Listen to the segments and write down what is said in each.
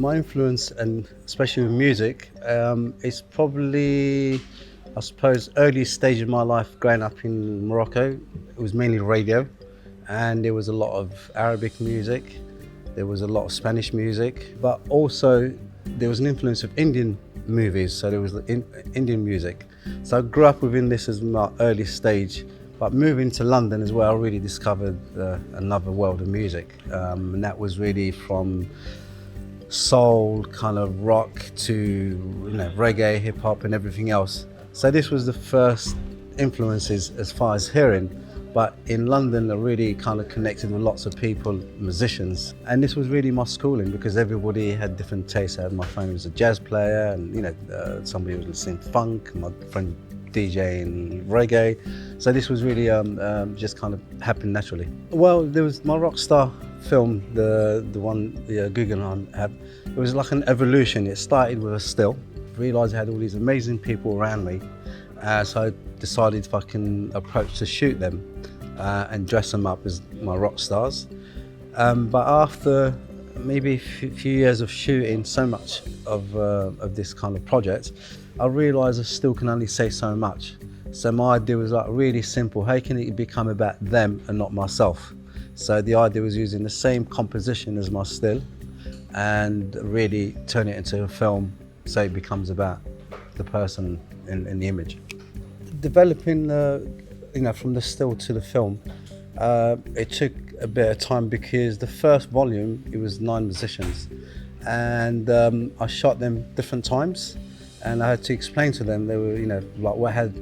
My influence, and especially with music, is probably, I suppose, early stage of my life growing up in Morocco. It was mainly radio, and there was a lot of Arabic music, there was a lot of Spanish music, but also there was an influence of Indian movies, so there was Indian music. So I grew up within this as my early stage, but moving to London as well, I really discovered another world of music, and that was really from soul, kind of rock, to reggae, hip hop, and everything else. So this was the first influences as far as hearing. But in London, I really kind of connected with lots of people, musicians, and this was really my schooling because everybody had different tastes. I had my friend who was a jazz player, and somebody was listening to funk, my friend DJing reggae. So this was really just kind of happened naturally. Well, there was my Rockstar film, the one the Guggenheim had. It was like an evolution. It started with a still. Realised I had all these amazing people around me, so I decided if I can approach to shoot them and dress them up as my rock stars. But after maybe a few years of shooting so much of this kind of project, I realised I still can only say so much. So my idea was like really simple. How can it become about them and not myself? So the idea was using the same composition as my still and really turn it into a film so it becomes about the person in the image. Developing from the still to the film, it took a bit of time because the first volume, it was 9 musicians, and I shot them different times, and I had to explain to them, they were, like what I had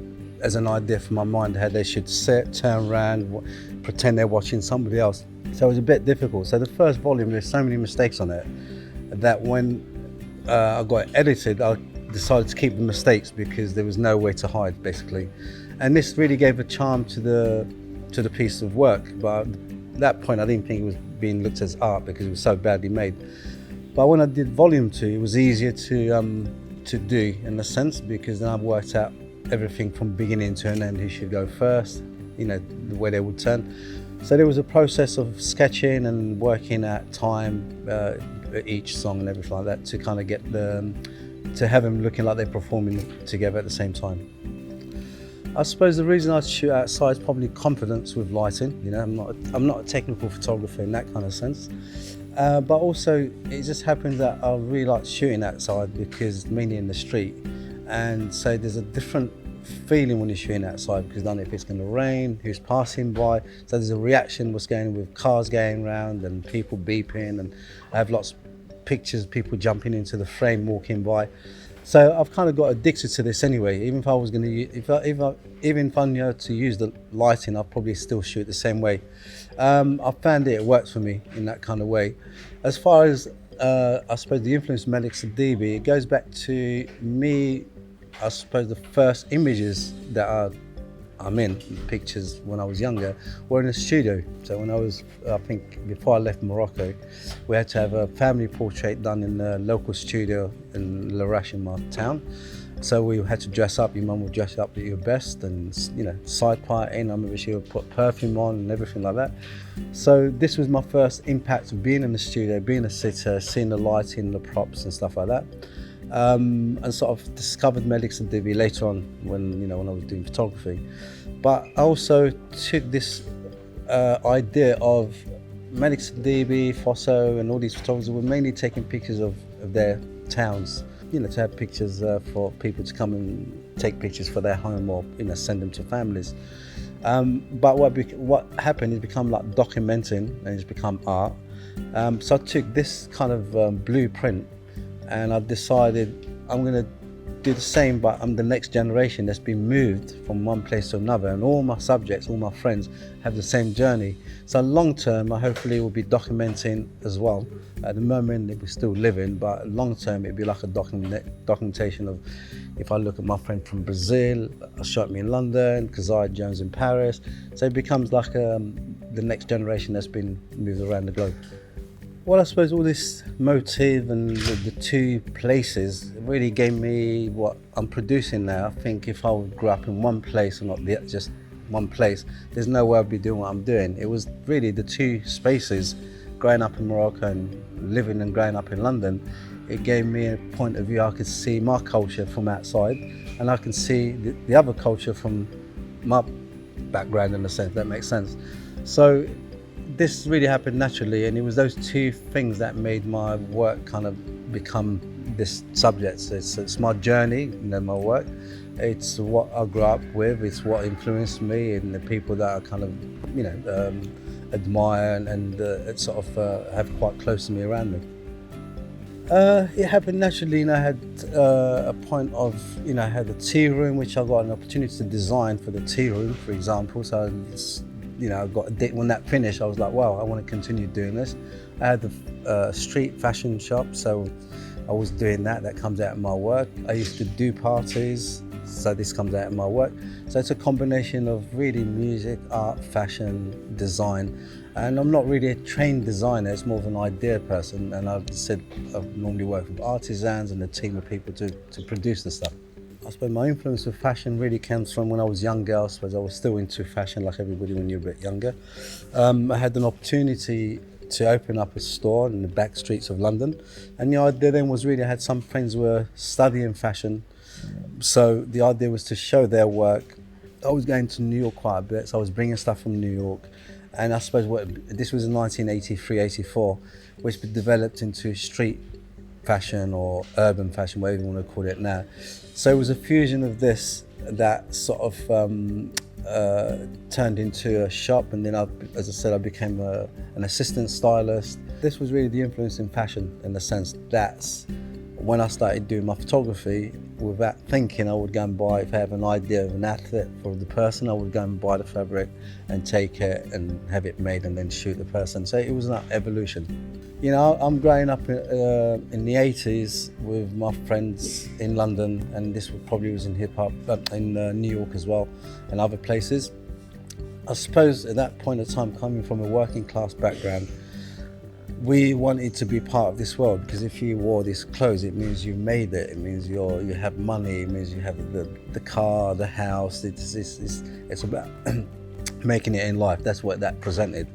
as an idea for my mind, how they should sit, turn around, pretend they're watching somebody else. So it was a bit difficult. So the first volume, there's so many mistakes on it that when I got it edited, I decided to keep the mistakes because there was no way to hide, basically. And this really gave a charm to the piece of work. But at that point, I didn't think it was being looked as art because it was so badly made. But when I did volume 2, it was easier to do in a sense, because then I worked out everything from beginning to an end, who should go first, the way they would turn. So there was a process of sketching and working out time, each song and everything like that, to kind of get to have them looking like they're performing together at the same time. I suppose the reason I shoot outside is probably confidence with lighting. I'm not a technical photographer in that kind of sense, but also it just happens that I really like shooting outside because mainly in the street, and so there's a different feeling when you're shooting outside because I don't know if it's going to rain, who's passing by, so there's a reaction what's going on with cars going around and people beeping, and I have lots of pictures, people jumping into the frame, walking by. So I've kind of got addicted to this anyway. Even if I was going to, even if I knew to use the lighting, I'd probably still shoot the same way. I found it works for me in that kind of way. As far as I suppose the influence of Malik Sidibe, it goes back to me. I suppose the first images that I'm in, pictures when I was younger, were in a studio. So when I think before I left Morocco, we had to have a family portrait done in the local studio in Larache in my town. So we had to dress up, your mum would dress up at your best, and side parting, I remember she would put perfume on and everything like that. So this was my first impact of being in the studio, being a sitter, seeing the lighting, the props and stuff like that. And sort of discovered Malik Sidibe later on when I was doing photography. But I also took this idea of Malik Sidibe, Fosso, and all these photographers were mainly taking pictures of their towns, to have pictures for people to come and take pictures for their home or send them to families. But what happened is become like documenting, and it's become art. So I took this kind of blueprint, and I decided I'm going to do the same, but I'm the next generation that's been moved from one place to another, and all my subjects, all my friends have the same journey. So long term, I hopefully will be documenting as well. At the moment, we're still living, but long term, it'll be like a documentation of, if I look at my friend from Brazil, shot me in London, Kazai Jones in Paris. So it becomes like the next generation that's been moved around the globe. Well, I suppose all this motive and the 2 places really gave me what I'm producing now. I think if I would grow up in one place and not just one place, there's no way I'd be doing what I'm doing. It was really the 2 spaces growing up in Morocco and living and growing up in London, it gave me a point of view. I could see my culture from outside, and I can see the other culture from my background, in a sense. That makes sense. So this really happened naturally, and it was those two things that made my work kind of become this subject. So it's my journey, my work. It's what I grew up with. It's what influenced me, and the people that I kind of, admire and sort of have quite close to me around me. It happened naturally. I had a point of, I had a tea room, which I got an opportunity to design for the tea room, for example. So it's, I got a when that finished, I was like, wow, I want to continue doing this. I had the street fashion shop, so I was doing that. That comes out of my work. I used to do parties, so this comes out of my work. So it's a combination of really music, art, fashion, design. And I'm not really a trained designer, it's more of an idea person. And I've said I've normally worked with artisans and a team of people to produce the stuff. I suppose my influence with fashion really comes from when I was younger. I suppose I was still into fashion like everybody when you're a bit younger. I had an opportunity to open up a store in the back streets of London. And the idea then was really, I had some friends who were studying fashion. So the idea was to show their work. I was going to New York quite a bit, so I was bringing stuff from New York. And I suppose this was in 1983-84, which developed into street fashion or urban fashion, whatever you want to call it now. So it was a fusion of this that sort of turned into a shop, and then as I said, I became an assistant stylist. This was really the influence in fashion, in the sense that's when I started doing my photography. Without thinking, I would go and buy, if I have an idea of an outfit for the person, I would go and buy the fabric and take it and have it made and then shoot the person. So it was an evolution. I'm growing up in the 80s with my friends in London, and this probably was in hip hop, in New York as well, and other places. I suppose at that point of time, coming from a working class background, we wanted to be part of this world, because if you wore this clothes, it means you made it. It means you have money. It means you have the car, the house. It's about making it in life. That's what that presented.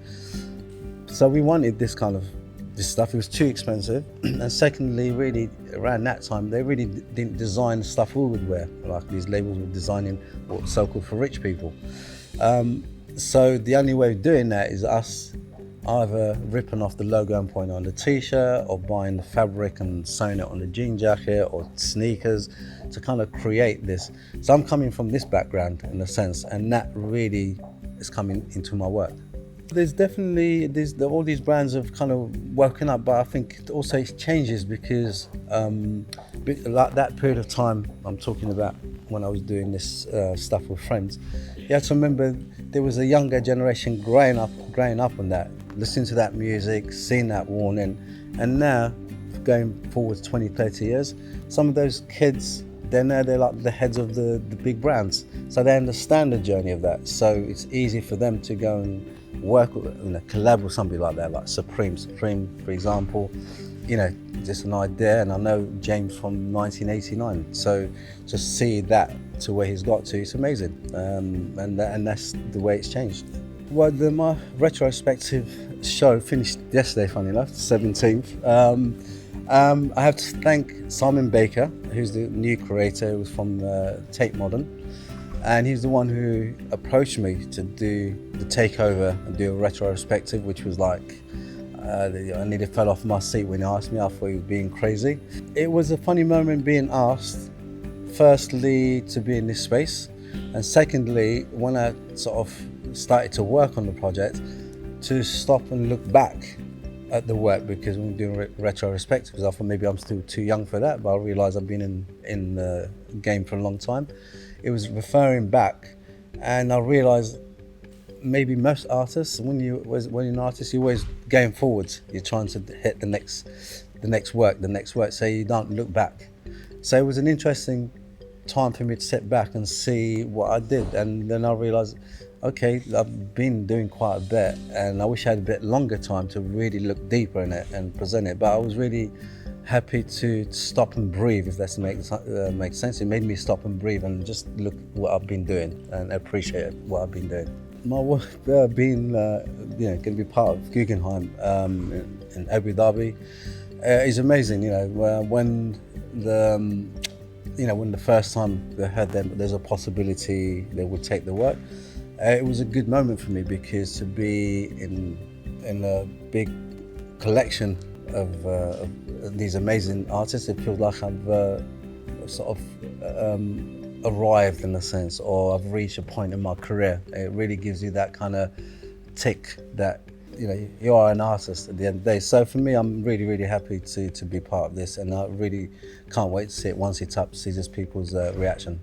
So we wanted this stuff. It was too expensive, and secondly, really around that time, they really didn't design the stuff we would wear. Like these labels were designing what's so-called for rich people. So the only way of doing that is us either ripping off the logo and putting it on the t-shirt, or buying the fabric and sewing it on the jean jacket or sneakers to kind of create this. So I'm coming from this background, in a sense, and that really is coming into my work. There's definitely all these brands have kind of woken up, but I think also it changes because like that period of time I'm talking about, when I was doing this stuff with friends, you have to remember there was a younger generation growing up on that, listening to that music, seeing that worn in, and now going forward 20, 30 years, some of those kids, they're like the heads of the big brands, so they understand the journey of that. So it's easy for them to go and work with, collab with somebody like that, like Supreme, for example. Just an idea, and I know James from 1989, so to see that to where he's got to, it's amazing, and that's the way it's changed. Well, my retrospective show finished yesterday, funny enough, the 17th. I have to thank Simon Baker, who's the new curator, who was from Tate Modern, and he's the one who approached me to do the takeover and do a retrospective, which was like, I nearly fell off my seat when he asked me. I thought he was being crazy. It was a funny moment being asked, firstly, to be in this space, and secondly, when I sort of started to work on the project, to stop and look back at the work, because when we're doing retrospectives, I thought maybe I'm still too young for that, but I realised I've been in the game for a long time. It was referring back, and I realised maybe most artists, when you're an artist, you're always going forwards. You're trying to hit the next work, so you don't look back. So it was an interesting time for me to sit back and see what I did, and then I realised, okay, I've been doing quite a bit, and I wish I had a bit longer time to really look deeper in it and present it. But I was really happy to stop and breathe, if that makes sense. It made me stop and breathe and just look what I've been doing and appreciate what I've been doing. My work being going to be part of Guggenheim in Abu Dhabi is amazing. When the when the first time they heard them, there's a possibility they would take the work. It was a good moment for me because to be in a big collection of these amazing artists, it feels like I've sort of arrived in a sense, or I've reached a point in my career. It really gives you that kind of tick that you are an artist at the end of the day. So for me, I'm really, really happy to be part of this, and I really can't wait to see it once it's up, see just people's reaction.